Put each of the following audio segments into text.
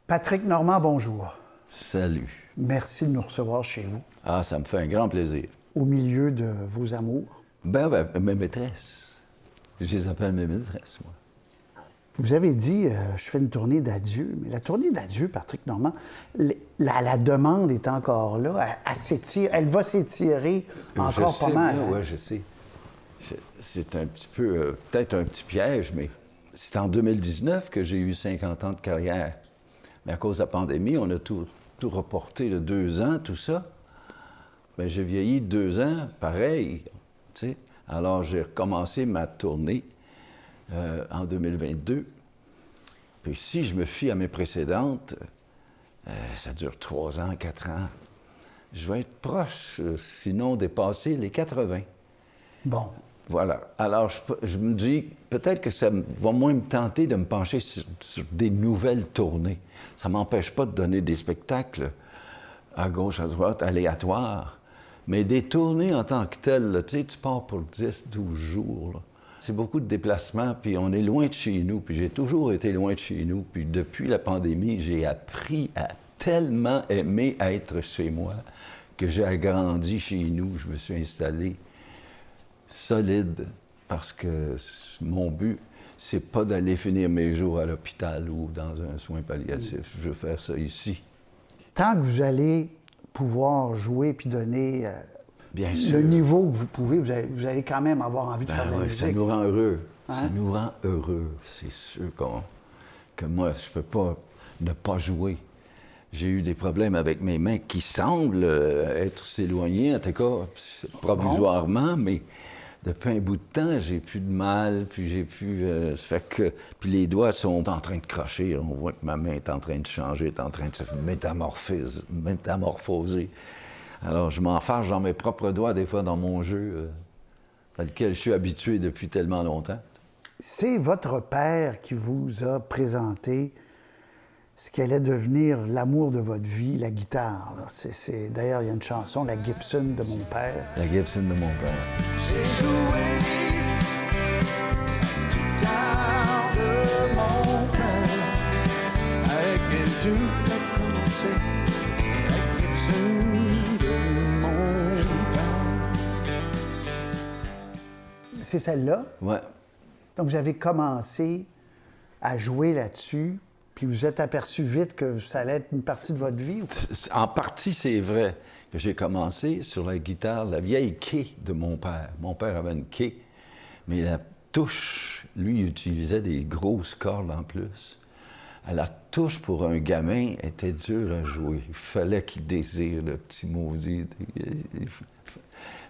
Patrick Normand, bonjour. Salut. Merci de nous recevoir chez vous, Ah, ça me fait un grand plaisir. au milieu de vos amours. Ben, mes maîtresses. Je les appelle mes maîtresses, moi. Vous avez dit, je fais une tournée d'adieu, mais la tournée d'adieu, Patrick Normand, la demande est encore là, elle s'étire, elle va s'étirer encore pas mal. Oui, je sais. C'est un petit peu, peut-être un petit piège, mais c'est en 2019 que j'ai eu 50 ans de carrière. Mais à cause de la pandémie, on a tout reporté de 2 ans, tout ça. Bien, j'ai vieilli 2 ans, pareil, tu sais. Alors, j'ai recommencé ma tournée en 2022. Puis si je me fie à mes précédentes, ça dure 3 ans, 4 ans. Je vais être proche, sinon dépasser les 80. Bon, Voilà. Alors, je me dis, peut-être que ça va moins me tenter de me pencher sur des nouvelles tournées. Ça ne m'empêche pas de donner des spectacles à gauche, à droite, aléatoires. Mais des tournées en tant que telles, là, tu sais, tu pars pour 10, 12 jours. Là. C'est beaucoup de déplacements, puis on est loin de chez nous, puis j'ai toujours été loin de chez nous. Puis depuis la pandémie, j'ai appris à tellement aimer être chez moi que j'ai agrandi chez nous. Je me suis installé solide, parce que mon but, c'est pas d'aller finir mes jours à l'hôpital ou dans un soin palliatif. Je veux faire ça ici. tant que vous allez pouvoir jouer puis donner Bien le sûr. niveau que vous pouvez, vous allez quand même avoir envie de faire de la Oui, musique. ça nous rend heureux. Hein? Ça nous rend heureux. C'est sûr que moi, je peux pas ne pas jouer. J'ai eu des problèmes avec mes mains qui semblent être s'éloigner, en tout cas provisoirement, mais depuis un bout de temps, j'ai plus de mal, puis j'ai plus... puis les doigts sont en train de crocher. On voit que ma main est en train de changer, est en train de se métamorphoser. Alors, je m'enfarge dans mes propres doigts, des fois, dans mon jeu, dans lequel je suis habitué depuis tellement longtemps. C'est votre père qui vous a présenté ce qui allait devenir l'amour de votre vie, la guitare. Là. D'ailleurs, il y a une chanson, la Gibson de mon père. La Gibson de mon père. J'ai joué la guitare de mon père. Avec elle tout a commencé. La Gibson de mon père. C'est celle-là. Ouais. Donc, vous avez commencé à jouer là-dessus, puis vous êtes aperçu vite que ça allait être une partie de votre vie. En partie, c'est vrai que j'ai commencé sur la guitare, la vieille quai de mon père. Mon père avait une quai, mais la touche, lui, il utilisait des grosses cordes en plus. La touche pour un gamin était dure à jouer. Il fallait qu'il désire le petit maudit.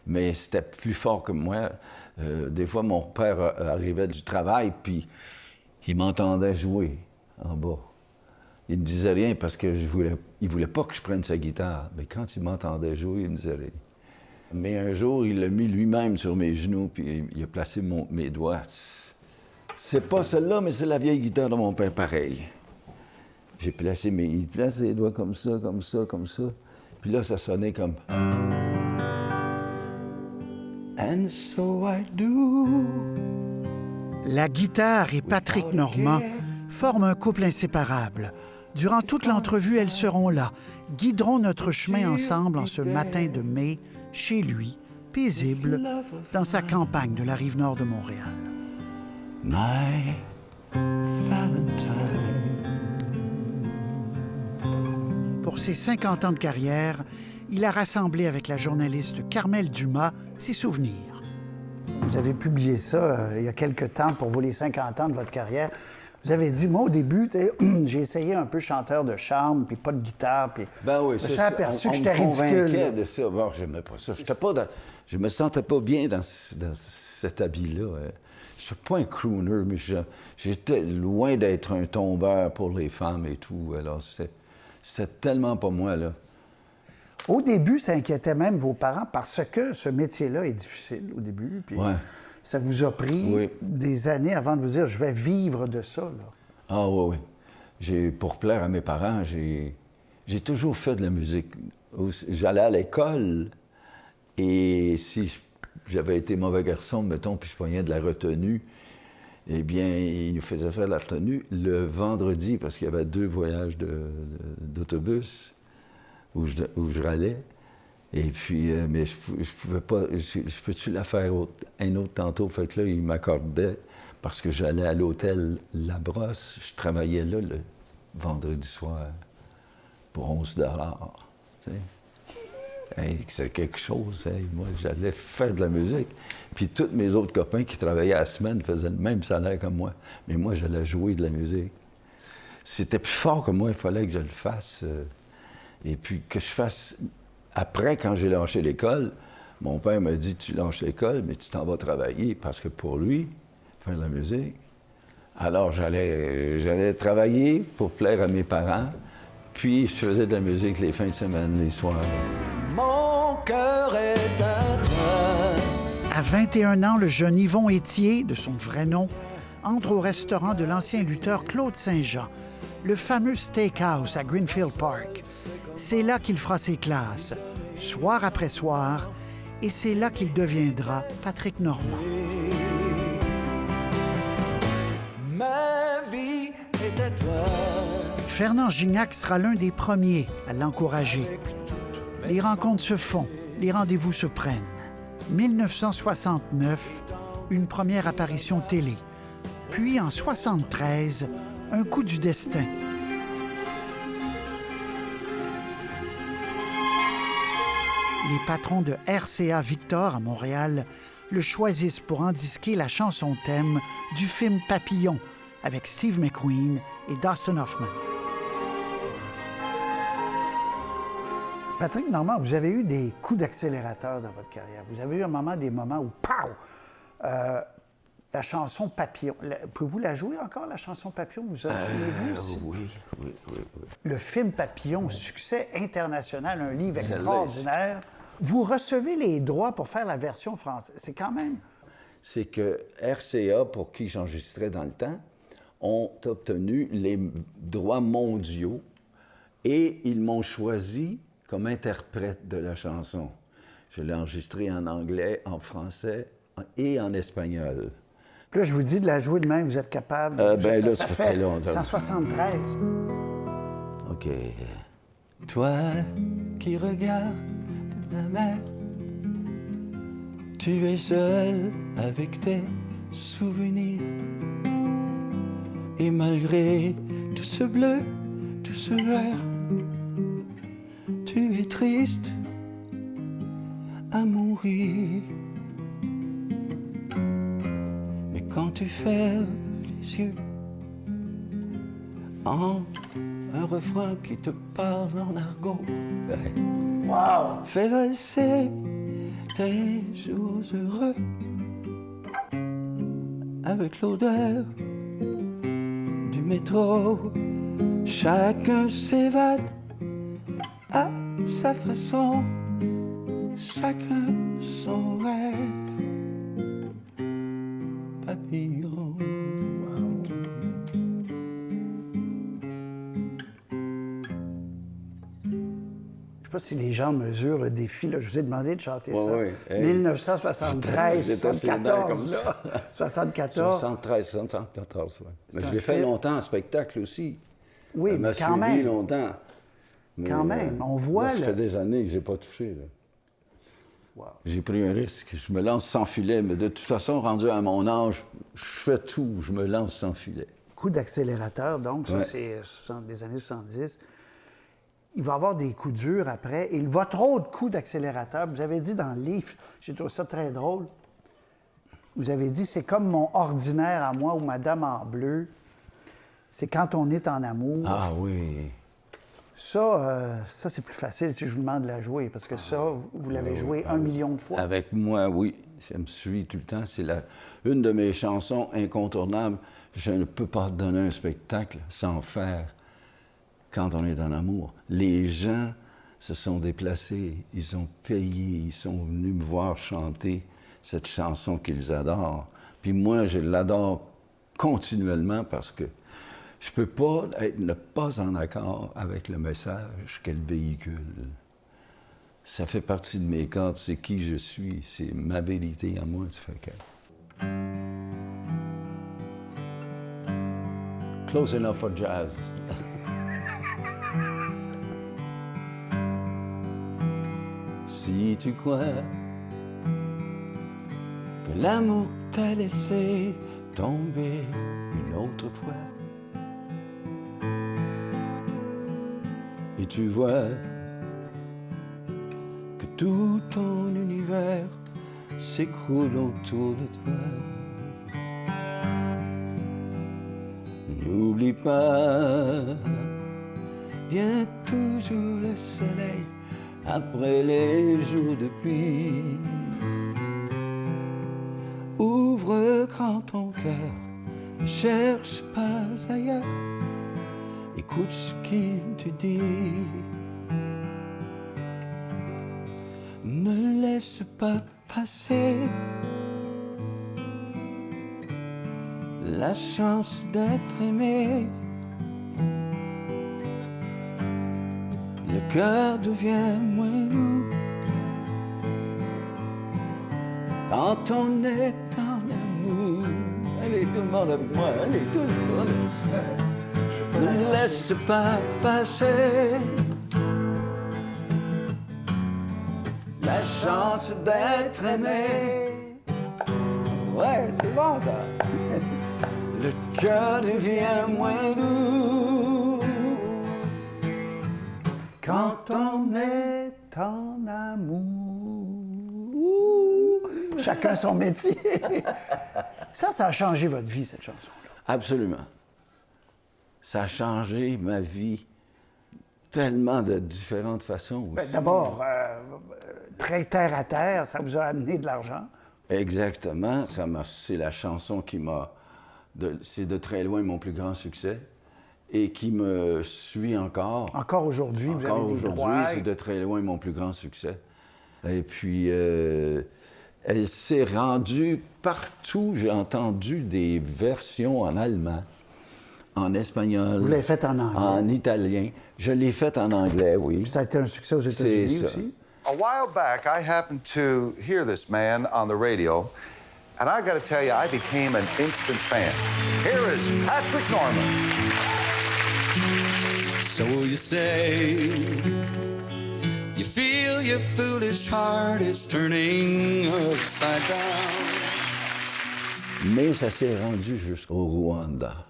Mais c'était plus fort que moi. Des fois, mon père arrivait du travail, puis il m'entendait jouer en bas. Il ne disait rien parce que il voulait pas que je prenne sa guitare. Mais quand il m'entendait jouer, il me disait rien. Mais un jour, il l'a mis lui-même sur mes genoux, puis il a placé mes doigts. C'est pas celle-là, mais c'est la vieille guitare de mon père, pareil. Il place les doigts comme ça, comme ça, comme ça. Puis là, ça sonnait comme... And so I do. La guitare et Patrick Normand forment un couple inséparable. Durant toute l'entrevue, elles seront là, guideront notre chemin ensemble en ce matin de mai, chez lui, paisible, dans sa campagne de la Rive-Nord de Montréal. My Valentine. Pour ses 50 ans de carrière, il a rassemblé avec la journaliste Carmel Dumas ses souvenirs. Vous avez publié ça il y a quelque temps pour vous, les 50 ans de votre carrière. Vous avez dit, moi, au début, j'ai essayé un peu chanteur de charme, puis pas de guitare, puis Ben oui, je me suis aperçu que j'étais on me ridicule. convainquait de ça. Bon, j'aimais pas ça. Je me sentais pas bien dans cet habit-là. Je suis pas un crooner, mais j'étais loin d'être un tombeur pour les femmes et tout. Alors, c'était tellement pas moi, là. Au début, ça inquiétait même vos parents parce que ce métier-là est difficile au début. Puis Ouais. ça vous a pris des années avant de vous dire, je vais vivre de ça. Là. Ah oui, oui. Pour plaire à mes parents, j'ai toujours fait de la musique. J'allais à l'école et si j'avais été mauvais garçon, mettons, puis je pognais de la retenue, eh bien, il nous faisait faire la tenue le vendredi, parce qu'il y avait 2 voyages d'autobus où je râlais. Et puis, mais je pouvais pas, je peux-tu la faire un autre tantôt? Fait que là, il m'accordait, parce que j'allais à l'hôtel La Brosse. Je travaillais là le vendredi soir pour 11 $. Tu sais. Hey, c'est quelque chose. Hey, moi, j'allais faire de la musique. Puis tous mes autres copains qui travaillaient à la semaine faisaient le même salaire que moi. Mais moi, j'allais jouer de la musique. C'était plus fort que moi, il fallait que je le fasse. Et puis que je fasse... Après, quand j'ai lâché l'école, mon père m'a dit, tu lâches l'école, mais tu t'en vas travailler. Parce que pour lui, faire de la musique... Alors, j'allais travailler pour plaire à mes parents. Puis, je faisais de la musique les fins de semaine, les soirs. Mon cœur est à toi. À 21 ans, le jeune Yvon Étier, de son vrai nom, entre au restaurant de l'ancien lutteur Claude Saint-Jean, le fameux Steakhouse à Greenfield Park. C'est là qu'il fera ses classes, soir après soir, et c'est là qu'il deviendra Patrick Normand. Ma vie est à toi. Fernand Gignac sera l'un des premiers à l'encourager. Les rencontres se font, les rendez-vous se prennent. 1969, une première apparition télé. Puis en 1973, un coup du destin. Les patrons de RCA Victor à Montréal le choisissent pour en disquer la chanson thème du film Papillon avec Steve McQueen et Dustin Hoffman. Patrick Normand, vous avez eu des coups d'accélérateur dans votre carrière. Vous avez eu des moments où, pow! La chanson Papillon. Pouvez-vous la jouer encore, la chanson Papillon? Vous souvenez-vous aussi? Oui. Le film Papillon, succès international, un livre extraordinaire. Vous recevez les droits pour faire la version française. C'est quand même... C'est que RCA, pour qui j'enregistrais dans le temps, ont obtenu les droits mondiaux et ils m'ont choisi comme interprète de la chanson. Je l'ai enregistrée en anglais, en français et en espagnol. Puis là, je vous dis de la jouer de même, vous êtes capable. Ben là, ça ça fait fait longtemps. 173. OK. Toi qui regardes la mer, tu es seul avec tes souvenirs. Et malgré tout ce bleu, tout ce vert, tu es triste à mourir. Mais quand tu fermes les yeux, en un refrain qui te parle en argot, Wow! fais valser tes jours heureux avec l'odeur du métro. Chacun s'évade à sa façon, chacun son rêve. Papillon. Je ne sais pas si les gens mesurent le défi. Là. Je vous ai demandé de chanter ça. Oui. Hey. 1973, J'étais 74, comme ça. là. 74. 74, oui. Mais je un l'ai fait film. longtemps en spectacle aussi. Oui, Elle m'a mais quand suivi même. longtemps. Mais, Quand même, on voit, là, ça là. fait des années que je n'ai pas touché. Là. Wow. J'ai pris un risque. Je me lance sans filet, mais de toute façon, rendu à mon âge, je fais tout. Je me lance sans filet. Coup d'accélérateur, donc, ça, Ouais. c'est des années 70. Il va y avoir des coups durs après. Et votre autre coup d'accélérateur, vous avez dit dans le livre, j'ai trouvé ça très drôle, vous avez dit, c'est comme mon ordinaire à moi ou Madame en bleu. C'est quand on est en amour. Ah oui. Ça, c'est plus facile si je vous demande de la jouer, parce que ça, vous l'avez joué 1 million de fois. Avec moi, oui. Ça me suit tout le temps. C'est une de mes chansons incontournables. Je ne peux pas donner un spectacle sans faire quand on est en amour. Les gens se sont déplacés, ils ont payé, ils sont venus me voir chanter cette chanson qu'ils adorent. Puis moi, je l'adore continuellement parce que je peux pas ne pas en accord avec le message qu'elle véhicule. Ça fait partie de mes cordes, c'est qui je suis, c'est ma vérité à moi. Ça fait que... Close enough for jazz. Si tu crois que l'amour t'a laissé tomber une autre fois, et tu vois que tout ton univers s'écroule autour de toi, n'oublie pas, vient toujours le soleil après les jours de pluie. Ouvre grand ton cœur, ne cherche pas ailleurs, écoute ce qu'il te dit. Ne laisse pas passer la chance d'être aimé. Le cœur devient moins lourd quand on est en amour. Allez, tout le monde avec moi, allez, tout le monde. Ne laisse pas passer la chance d'être aimé. Ouais, c'est bon ça. Le cœur devient moins lourd Quand on est en amour. Chacun son métier. Ça a changé votre vie, cette chanson-là. Absolument. Ça a changé ma vie tellement de différentes façons aussi. D'abord, très terre à terre, ça vous a amené de l'argent. Exactement. C'est la chanson qui m'a... c'est de très loin mon plus grand succès et qui me suit encore. Encore aujourd'hui, vous avez des droits. Encore aujourd'hui, c'est de très loin mon plus grand succès. Et puis, elle s'est rendue partout. J'ai entendu des versions en allemand, en espagnol. Vous l'avez faite en anglais. En italien. Je l'ai faite en anglais, oui. Ça a été un succès aux États-Unis C'est ça. aussi. A while back, I happened to hear this man on the radio, and I got to tell you, I became an instant fan. Here is Patrick Norman. So you say you feel your foolish heart is turning upside down. Mais ça s'est rendu jusqu'au Rwanda.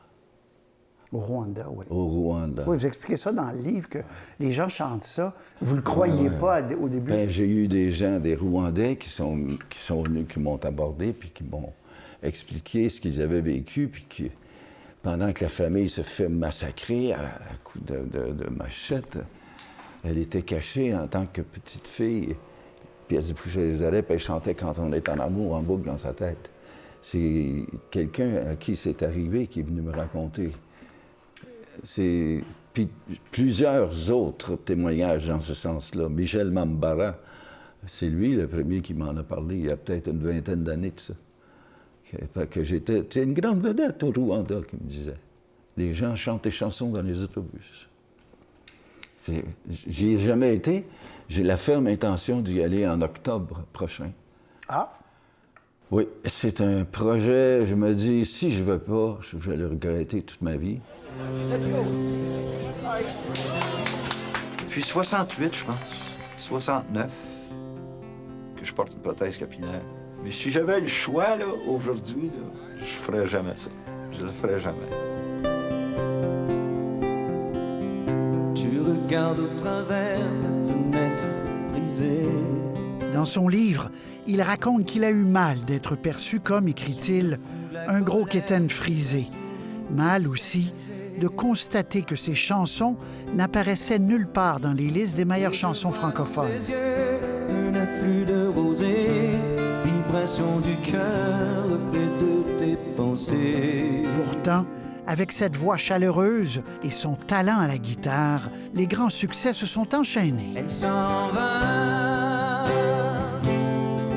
Au Rwanda, oui. Au Rwanda. Oui, vous expliquez ça dans le livre, que les gens chantent ça. Vous ne le croyiez pas au début. Ben, j'ai eu des gens, des Rwandais qui sont venus, qui m'ont abordé, puis qui m'ont expliqué ce qu'ils avaient vécu, puis qui, pendant que la famille se fait massacrer à coups de machette, elle était cachée en tant que petite fille, puis elle se bouchait les oreilles, puis elle chantait « Quand on est en amour » en boucle dans sa tête. C'est quelqu'un à qui c'est arrivé qui est venu me raconter. Puis plusieurs autres témoignages dans ce sens-là. Michel Mambara, c'est lui le premier qui m'en a parlé il y a peut-être une vingtaine d'années de ça. Que j'étais une grande vedette au Rwanda, qui me disait. Les gens chantent des chansons dans les autobus. J'y ai jamais été. J'ai la ferme intention d'y aller en octobre prochain. Ah! Oui, c'est un projet, je me dis, si je ne veux pas, je vais le regretter toute ma vie. Let's go. Depuis 68, je pense, 69, que je porte une prothèse capillaire. Mais si j'avais le choix, là, aujourd'hui, là, je ferais jamais ça. Je le ferais jamais. Tu regardes au travers la fenêtre brisée. Dans son livre, il raconte qu'il a eu mal d'être perçu comme, écrit-il, un gros quétaine frisé. Mal aussi de constater que ses chansons n'apparaissaient nulle part dans les listes des meilleures chansons francophones. Un afflux de rosée, vibration du cœur, reflet de tes pensées. Pourtant, avec cette voix chaleureuse et son talent à la guitare, les grands succès se sont enchaînés. Elle s'en va,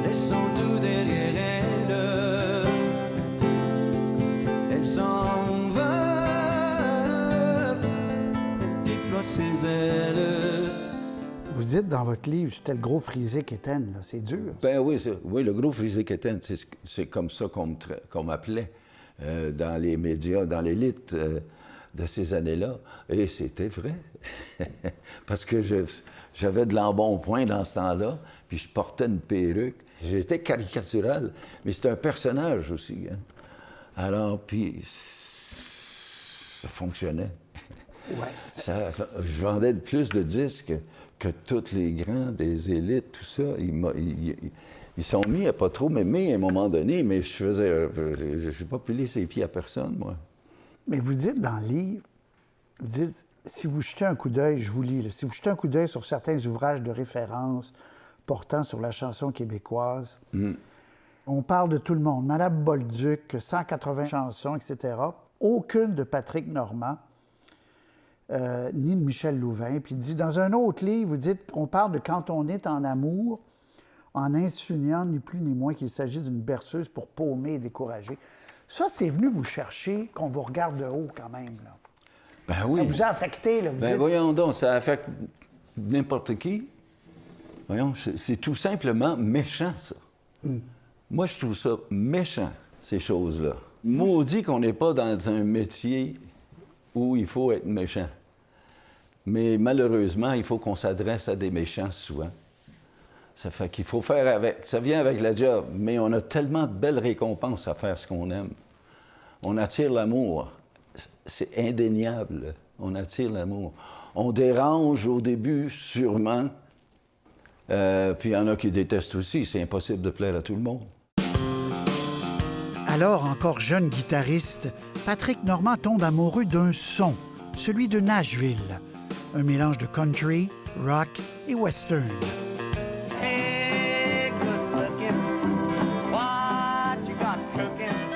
laissons tout derrière elle. Elle s'en va, elle déploie ses ailes. Vous dites dans votre livre, c'était le gros frisé quétaine, là. C'est dur. Ben oui, oui, le gros frisé quétaine, c'est comme ça qu'on m'appelait dans les médias, dans l'élite. de ces années-là. Et c'était vrai. Parce que j'avais de l'embonpoint dans ce temps-là, puis je portais une perruque. J'étais caricatural, mais c'était un personnage aussi. Hein. Alors, puis, ça fonctionnait. Ouais. Je vendais plus de disques que tous les grands des élites, tout ça. Ils sont mis à pas trop m'aimer à un moment donné, mais je n'ai pas pilé ses pieds à personne, moi. Mais vous dites dans le livre, vous dites, si vous jetez un coup d'œil, je vous lis, là, si vous jetez un coup d'œil sur certains ouvrages de référence portant sur la chanson québécoise, on parle de tout le monde. Madame Bolduc, 180 chansons, etc. Aucune de Patrick Normand, ni de Michel Louvain. Puis il dit, dans un autre livre, vous dites, on parle de quand on est en amour, en insinuant ni plus ni moins qu'il s'agit d'une berceuse pour paumer et décourager. Ça, c'est venu vous chercher, qu'on vous regarde de haut quand même, là. Ben oui. Ça vous a affecté, là, vous dites... Voyons donc, ça affecte n'importe qui. Voyons, c'est tout simplement méchant, ça. Moi, je trouve ça méchant, ces choses-là. Maudit qu'on n'est pas dans un métier où il faut être méchant. Mais malheureusement, il faut qu'on s'adresse à des méchants souvent. Ça fait qu'il faut faire avec. Ça vient avec la job, mais on a tellement de belles récompenses à faire ce qu'on aime. On attire l'amour. C'est indéniable. On attire l'amour. On dérange au début, sûrement. Puis il y en a qui détestent aussi. C'est impossible de plaire à tout le monde. Alors, encore jeune guitariste, Patrick Normand tombe amoureux d'un son, celui de Nashville. Un mélange de country, rock et western.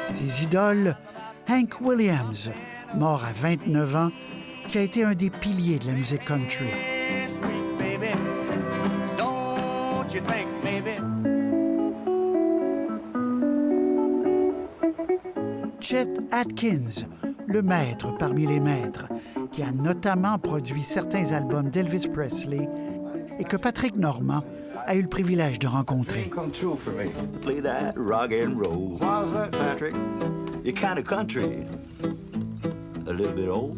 Ses idoles, Hank Williams, mort à 29 ans, qui a été un des piliers de la musique country. Chet Atkins, le maître parmi les maîtres, qui a notamment produit certains albums d'Elvis Presley et que Patrick Normand a eu le privilège de rencontrer. Come true for me. Play that rock and roll. How's that, Patrick? You're kind of country. A little bit old.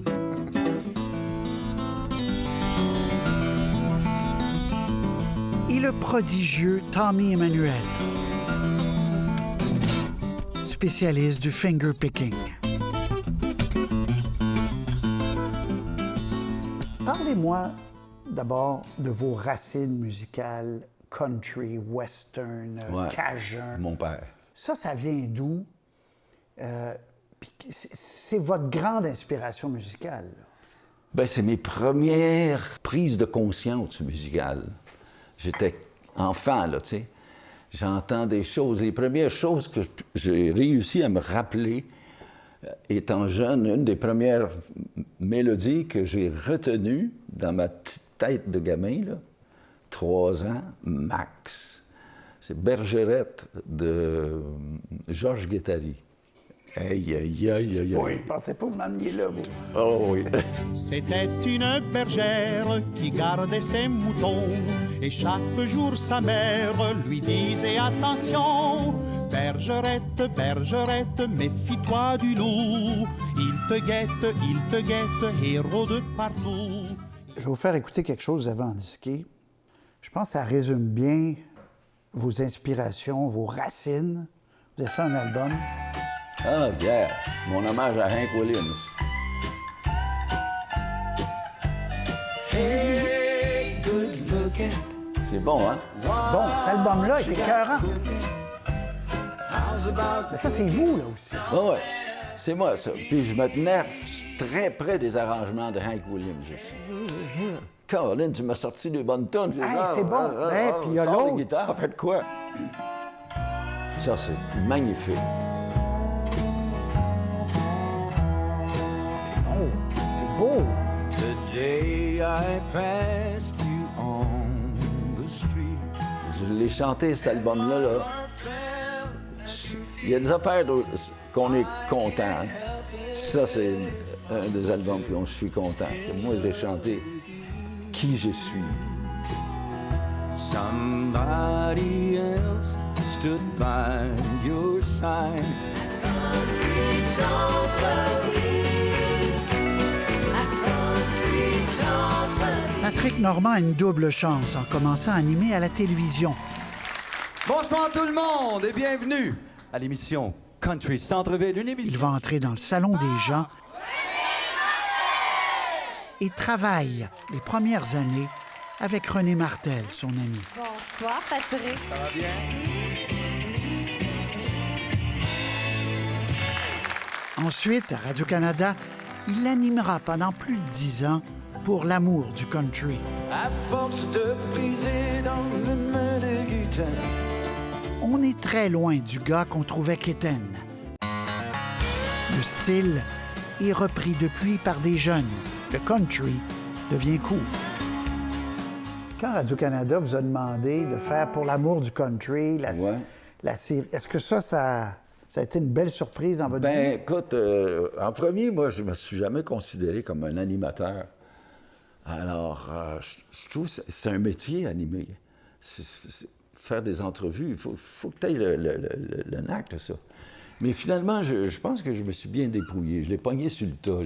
Et le prodigieux Tommy Emmanuel, spécialiste du finger picking. Parlez-moi d'abord de vos racines musicales, country, western, cajun. Mon père. Ça vient d'où? Puis c'est votre grande inspiration musicale, là. Ben, c'est mes premières prises de conscience musicale. J'étais enfant, là, tu sais. J'entends des choses. Les premières choses que j'ai réussi à me rappeler, étant jeune, une des premières mélodies que j'ai retenues dans ma petite tête de gamin, là, 3 ans, max. C'est Bergerette de Georges Guettari. Aïe, aïe, aïe, aïe, Oui, aïe. je pensais pas m'amener là, vous. Oh oui. C'était une bergère qui gardait ses moutons et chaque jour sa mère lui disait attention. Bergerette, bergerette, méfie-toi du loup. Il te guette et rôde partout. Je vais vous faire écouter quelque chose que vous avez en disqué. Je pense que ça résume bien vos inspirations, vos racines. Vous avez fait un album. Ah, yeah. Mon hommage à Hank Williams. Hey, good looking. C'est bon, hein? Bon, cet album-là est écœurant. How's about Mais ça, c'est vous, là aussi. Ah ouais. C'est moi, ça. Puis je me tenais très près des arrangements de Hank Williams aussi. Caroline, tu m'as sorti des bonnes tonnes. Hey, c'est bon. Ben, puis il y a sors l'autre. les guitares, faites quoi? Ça, c'est magnifique. Oh, c'est beau. the day I passed you on the street? Je l'ai chanté, cet album-là. Là. Il y a des affaires qu'on est content. Ça, c'est un des albums dont je suis content. Moi, j'ai chanté qui je suis. Somebody else stood by your side. Patrick Normand a une double chance en commençant à animer à la télévision. Bonsoir tout le monde et bienvenue à l'émission Country Centre-Ville, une Il émission... va entrer dans le salon des gens et travaille les premières années avec René Martel, son ami. Bonsoir, Patrick. Ça va bien? Ensuite, à Radio-Canada, il animera pendant plus de 10 ans pour l'amour du country. À force de briser dans le main de guitare. On est très loin du gars qu'on trouvait quétaine. Le style est repris depuis par des jeunes. Le country devient cool. Quand Radio-Canada vous a demandé de faire pour l'amour du country, la série, est-ce que ça a été une belle surprise dans votre vie? Ben, écoute, en premier, moi, je me suis jamais considéré comme un animateur. Alors, je trouve que c'est un métier, animé. Faire des entrevues, il faut que tu aies le knack de ça. Mais finalement, je pense que je me suis bien débrouillé. Je l'ai pogné sur le tas.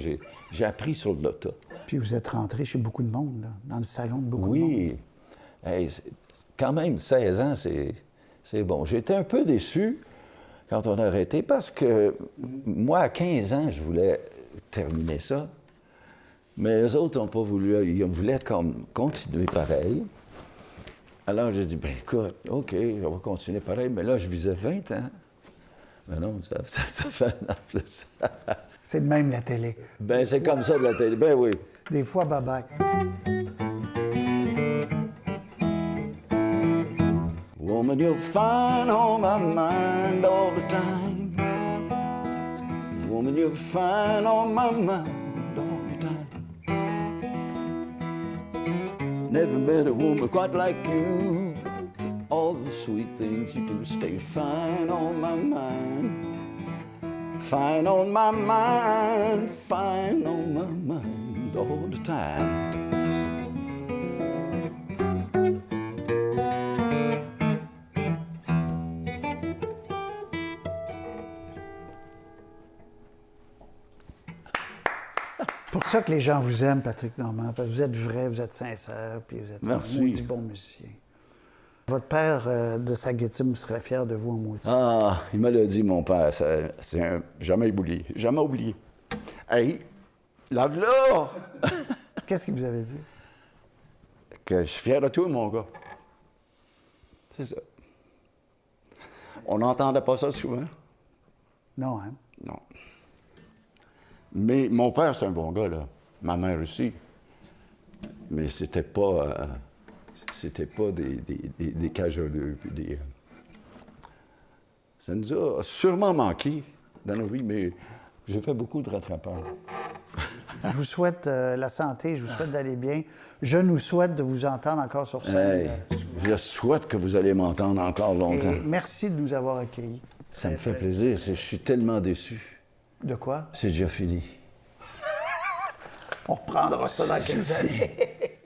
J'ai appris sur le tas. Puis vous êtes rentré chez beaucoup de monde, là, dans le salon de beaucoup de monde. Oui. Hey, quand même, 16 ans, c'est bon. J'étais un peu déçu quand on a arrêté parce que moi, à 15 ans, je voulais terminer ça. Mais eux autres n'ont pas voulu. Ils voulaient comme continuer pareil. Alors, j'ai dit, ben écoute, OK, on va continuer pareil. Mais là, je visais 20 ans. Mais non, ça fait un an plus. C'est de même la télé. Ben, c'est comme ça de la télé. Ben oui. Des fois, bye-bye. Woman, you're fine on my mind all the time. Woman, you're fine on my mind all the time. Never met a woman quite like you. All the sweet things you do stay fine on my mind. Fine on my mind, fine on my mind all the time. Pour ça que les gens vous aiment, Patrick Normand, parce que vous êtes vrai, vous êtes sincère, puis vous êtes Merci. un maudit bon musicien. Votre père de Saguetime serait fier de vous en maudit. Ah, il me l'a dit, mon père. C'est un jamais oublié. Jamais oublié. Hey, lave-la! Qu'est-ce qu'il vous avait dit? Que je suis fier de toi, mon gars. C'est ça. On n'entendait pas ça souvent. Non, hein? Non. Mais mon père, c'est un bon gars, là. Ma mère aussi. Mais c'était pas des cajoleux, puis des... Ça nous a sûrement manqué dans nos vies, mais j'ai fait beaucoup de rattrapage. Je vous souhaite la santé, je vous souhaite d'aller bien. Je nous souhaite de vous entendre encore sur scène. Hey, je souhaite que vous allez m'entendre encore longtemps. Et merci de nous avoir accueillis. Ça me fait plaisir. Je suis tellement déçu. De quoi? C'est déjà fini. On reprendra ça dans quelques années.